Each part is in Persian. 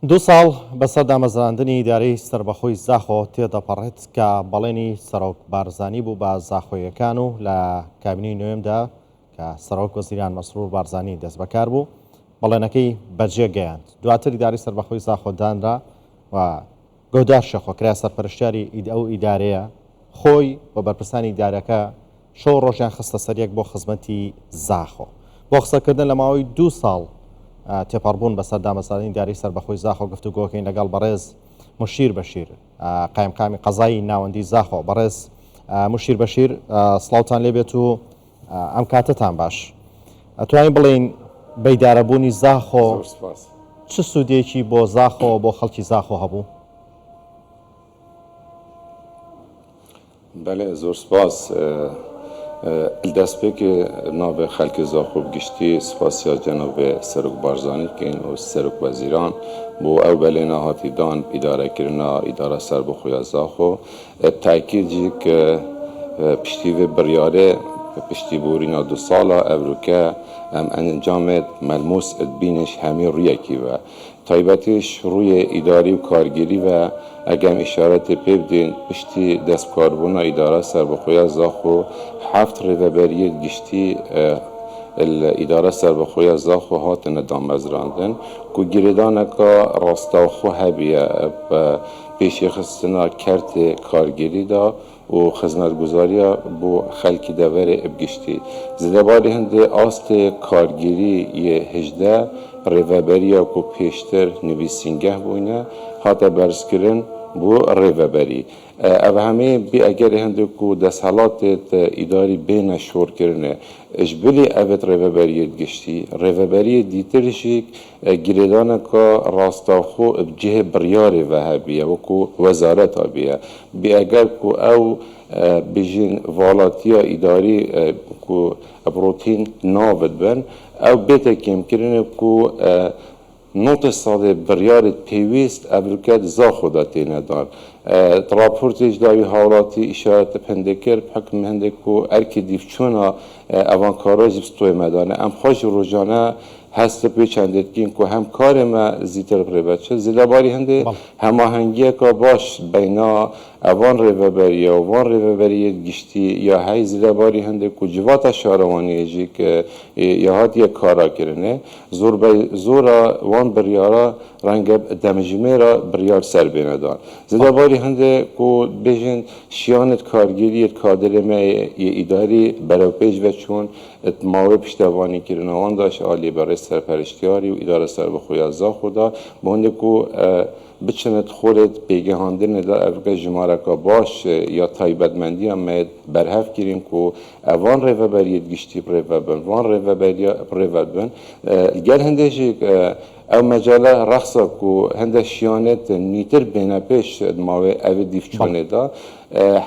2 ساڵ بەسەر دامەزراندنی ئیدارەی سربەخۆی زاخۆ تێدەپەڕێت کە بەڵێنی سەرۆک بارزانی بوو بە زاخۆیەکان و لە کابینەی نوێمدا کە سەرۆک وەزیران مەسرور بارزانی دەست بەکار بوو بەڵێنەکەی بەجێ گەیاند. دواتر ئیدارەی سربەخۆی زاخۆ دانرا و گۆدار شەخۆکرا سەرپەرشتیاری ئەو ئیدارەیە خۆی بە بەرپرسانی ئیدارەکە شەو ڕۆژیان خستە سەریەک بۆ خزمەتی زاخۆ بۆ قسەکردن لە ماوەی 2 ساڵ تێپەڕبوون بەسەر دامەزراندنی ئیدارەی سربەخۆی زاخۆ گفتوگۆکەین لەگەڵ بەڕێز موشیر بەشیر قایمقامی قەزایی ناوەندی زاخۆ. بەڕێز موشیر بەشیر سڵاوتان لێبێت و ئەم کاتتان باش. ئەتوانین بڵێن بە ئیدارەبوونی زاخۆ چ سوودێکی بۆ زاخۆ بۆ خەڵکی زاخۆ هەبوو؟ بله زۆر سپاس. دەستپێکی ناوێ خەڵکی زاخۆ گشتی سپاسیا جەنابێ سەرۆک بارزانی کەین و سەرۆک وەزیران بۆ ئەو بەلێنە هاتیدان ئیدارەکردنا ئیدارە سربەخۆیە زاخۆ تاکیدی کە پشتیوێ بڕیارێ پشتیبوورینا 2 ساڵە ئەڤروکە ئەم ئەنجامێت مەلموس بینش هەمی ڕویەکی وە تایبەتیش ڕووی ئیداری و کارگیری و ئەگەم ئیشارەتی پێ بدەین پشتی دەستکاربوونا ئیدارە سربەخۆیە زاخۆ 7 ڕێڤەبەریە گشتی الإدارة سربەخۆیە زاخۆ هاتنە دامەزراندن ku girêdaneka rastaxwe hebiye pêşîxistina kertê kargerî da û xizmetguzariya bo xelkî de verê bigiştî. Zilebarê hindê astê kargerî yê hejde rêveberiya ku pêştir nivîsîngeh bûne hate berzkirin bu rêveberî. Ev hemê bê egerê hindê ku desthilatê îdarî bêne şorkirine ji bilî evet rêveberiyê digiştî. Rêveberiyê dîtir jî girêdaneka rastaxwe bi cihê biryarê ve hebiye wekû wezaret abiye. Bê eger ku ew bijîn valatiya îdarî ku ebrotîn navid bin ew bête kêmkirine ku notê salê biryarê pêwîst evrûket zaxwe da têne dan. Raportê ji dawî hawlatî îşaretê hindê kir hikm hindê ku erkê dîvçûna evankara jî bi stûyê me dane. Em xwe ji rojane hestê pê çendê dikîn ku hem karê me zîtir rêveçe zilebarî hindê hemahengiyeka baş beyna evan rêveberiya û van rêveberiyê giştî ya hey zilebarî hindê ku civata şarewaniyê jî ya hatiye kara kirine zora van biryara renge demjimêra biryar ser bêne dan. Zilebarî hindê ku bêjin şiyanet kargeriyê kaderê me yê îdarî berewpêj veçûn mavê piştevanî kirine wan da ji aliyê berê serperiştiyarî û îdara serbixweya zaxwe da bi hindê ku biçinet xorê pêgehandinê da ev jimareka baş ya taybetmendiya me berhev kirîn ku evan rêveberiyê digiştî rêvebin van rêveberiya rêvebin gel hindê jî ew mecale rexsa ku hinde şiyanet nîtir bêne pêş mavê evê dîvçûnê da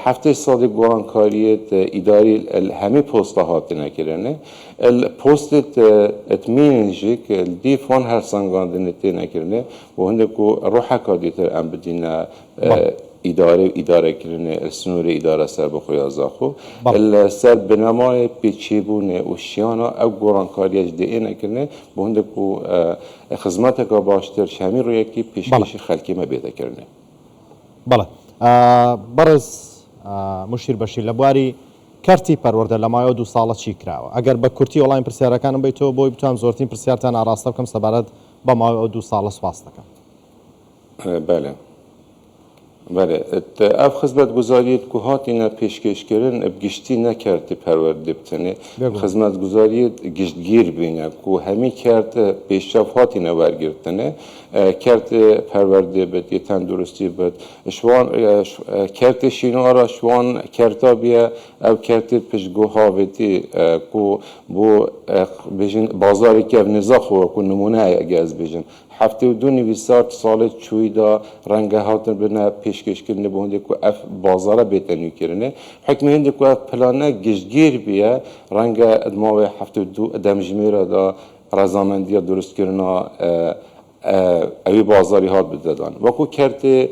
heftê salê gurankariyê îdarî hemî posta hatine kirine postê etmînên jî dîv van hersengandinê têne kirine û hindê ku roheka dîtir em bidîne îdarekirine snûrê îdara serbixweya zaxwe ser binemayê pêçîbûnê û şiyana ew gorankariya ji dê'êne kirine bu hindê ku xizmeteka baştir ji hemî rûyekî pêşkêşî xelkê me bête kirine. بەڵێ بەڕێز موشیر بەشیر لە بواری کەرتی پەروەردە لە مایۆ 2 ساڵە چی کراوە ئەگەر بە کورتی وەڵامی پرسیارەکانم بیتەوە بۆی بتوانم زۆرترین پرسیارتان ئاراستە بکەم سەبارەت بە مایۆ 2 ساڵە سواس دەکەم. بله بله ev xizmetguzariyê ku hatîne pêşkêşkirin giştî nekertî perwerdê bitine xizmetguzariyê giştgîr bîne ku hemî kert pêşev hatîne wergirtine kertê perwerdê bit yê tenduristî bit şwan kertê şînara şwan kerta biye ev kertê piştgo havêtî ku bu bêjin bazareke ev nizaxwe ku numûneyek ez bêjin heftê û du nivîsar salê çûyî da renge hatin bine pêşkêşkirinê bu hindê ku ev bazara bête nûkirine hikmê hindê ku ev plane giştgîr biye renge mavê heftê û du demjimêra da rezamendiya durustkirina evî bazarî hat bide dan. Wekû kertê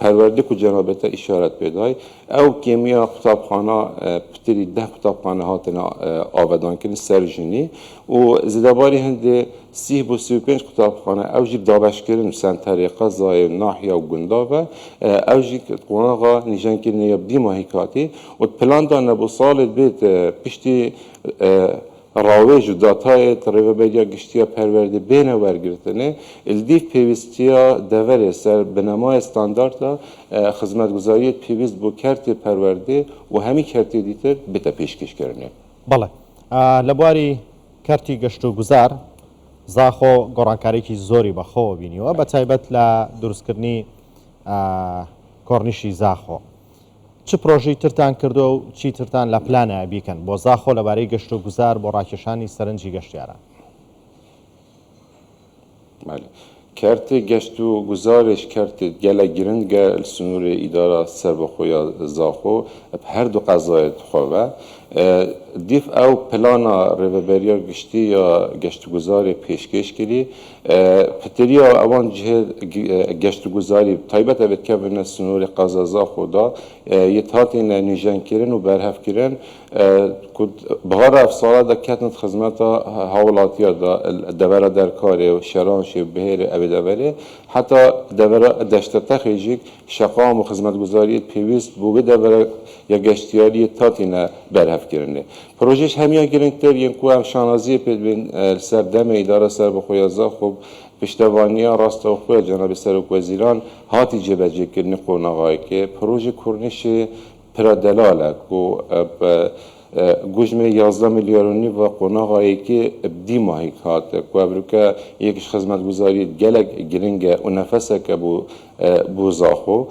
پرورده که جنابت اشارت بدای او کیمیا کتابخانه پتری 10 کتابخانه هاتنا آودان کردن سرجنی و زدباری هنده 30 و 35 کتابخانه او جی دابش کردن سن طریقه زای ناحیه و گنداوه او جی قناغا نیجان کردن یا بدی ماهیکاتی و پلان دانه بو سال بیت پشتی راویج و داتای ریوبریا گشتیا پرورده بین ورگرتنه الدیف پیوستیا دوره سر بنمای استاندارد خدمتگزاری پیوست بو کرت پرورده و همی کرت دیتر بتا پیشکش کرنه. بله لبواری کرتی گشت و گذار زاخو گۆڕانکاریکی زۆری بەخۆوە بینیوە بە تایبەت لە دروستکردنی کۆرنیشی زاخۆ چ پرۆژەی ترتان کردو و چی ترتان لە پلانە بیکەن بۆ زاخۆ لەبارەی گەشت و گوزار بۆ ڕاکێشانی سەرنجی گەشتیاران. کرت گشت و گزارش کرت گله گرنگ سنور اداره سر بخویا زاخو هر دو قضایت خواه دیف او پلانا ریوبریا گشتی یا گشت گزار پیشکش کردی پتریا اوان جه گشت گزاری تایبت اوید که بین سنور قزازا خدا یه تاتین نیجان کردن و برهف کردن کد بهار افساله دا کتنت خدمت حوالاتی دا دوره در کاره و شرانش بهر اوید اوله حتی دوره دشته خیجیک شقام و خدمت گزاری پیوست بوده دوره یا گشتیاری تاتین برهف کردنه پروژهش همین گرنگتر یعنی که هم شانازی پید بین سردم اداره سر بخوی ازا خوب پشتوانی راست و خوی جناب سرک وزیران هاتی جبجه کردن قوناغایی که پروژه کرنش پرادلاله که گوشم 11 میلیارونی و قوناغایی که بدی ماهی کات که ابروکه یکیش خدمت گزاری گلگ گرنگه و نفسه که بو زاخو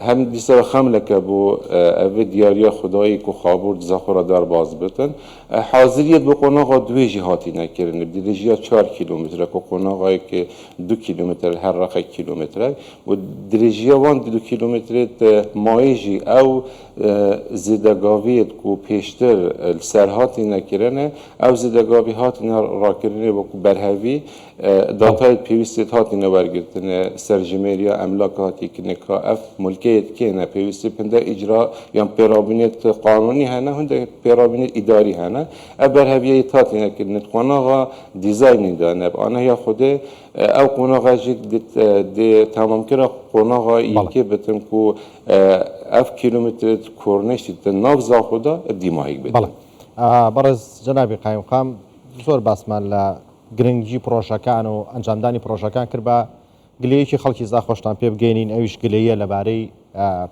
هم دیسا خمله که بو اوه دیاریا خدایی که خوابورد زاخو را در باز بتن حاضریت به قوناغا دوی جهاتی نکرنه دیرجیا 4 کیلومتره که قوناغایی که 2 کیلومتر هر رقه کیلومتره و دیرجیا وان 2 کیلومتر مایجی او زیدگاویت که پیشتر سرهاتی نکرنه او زیدگاوی هاتی را کرنه با برهوی داتای پیوستیت هاتی نورگرتنه سرجمهریا املاک هاتی کنه که اف ملکیت که نه پیوستی پنده اجرا یا پیرابینیت قانونی هنه هنده پیرابینیت اداری هنه اف برهویه هاتی نکرنه قناغا دیزاینی دانه آنه یا خوده او قناغا جید دی تمام کرا قناغا یکی بتن که اف کیلومتر کورنش دیت ناف زاخودا دیماهیک بده. بله برز جنابی قایم خام زور باسمان ل گرنگی پرۆژەکان و ئەنجامدانی پرۆژەکان کرد بە گلەیەکی خەڵکی زاخۆشتان پێ بگەینین ئەویش گلەیە لەبارەی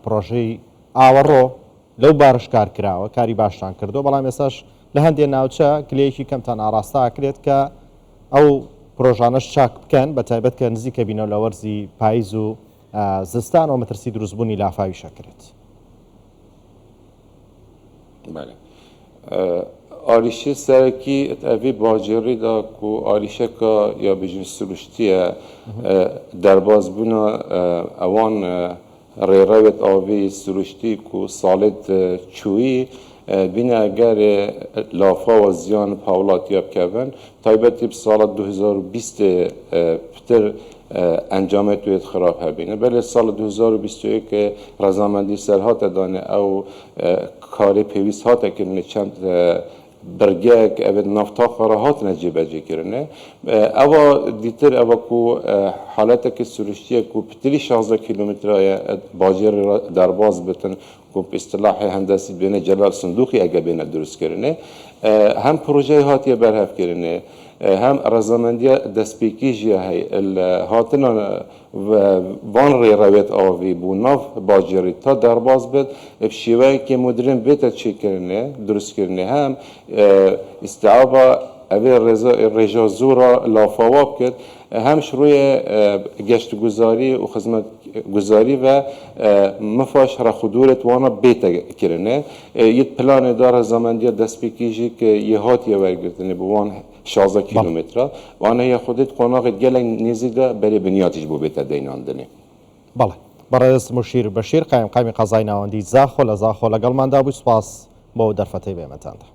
پرۆژەی ئاوەڕۆ لەو بارشکار کراوە کاری باشتان کردو بەڵام ێستاش لە هەندێک ناوچە گلەیەکی کەمتان ئاڕاستا کرێت کە ئەو پرۆژانەش چاک بکەن بە تایبەت کە نزیکە بینەوە لە وەرزی پاییز و زستان و مەترسی دروستبوونی لافاوی شەکرێت. آریشه سرکی اوی باجری دا کو آریشه که یا بجن سروشتیه در باز بنا اوان ریرویت آوی سروشتی کو سالت چویی بینه اگر لافا و زیان پاولاتی اب کبن تایبتی بسال 2020 پتر انجام تویت خراب هبینه بله سال 2021 که رضامندی سرهات دانه او کاری پیویست هاته که چند برگه که اوید نفتا خراهات نجیبه کرنه اوا دیتر اوا کو حالت که سروشتیه کو پتری 16 کیلومتر باجر در باز بتن کو اصطلاح هندسی بین جلال صندوقی اگه بین درست کرنه هم پروژه هاتیه برهف کرنه هم رضامندی دستپیکی جیه های هاتنا وان رویت آوی بو ناف باجری تا در باز بد بشیوهی که مدرن بیتا چی کرنه درست کرنه هم استعابا اوی رجا زورا لافاواب کرد هم شروع گشت گذاری و خدمت گذاری و مفاش را خدورت وانا بیتا کرنه یه پلان داره زماندی دست بکیجی که یه هاتیه ورگرتنه بوان 16 کیلومتر و آنها یا خودت قناق گلنگ نزیده برای بنیاتش بو بیتا دیناندنه. بله برای مشیر بشیر قایم قامی قضای نواندی زاخو لزاخو لگل من دابو سپاس با درفته بیمتانده.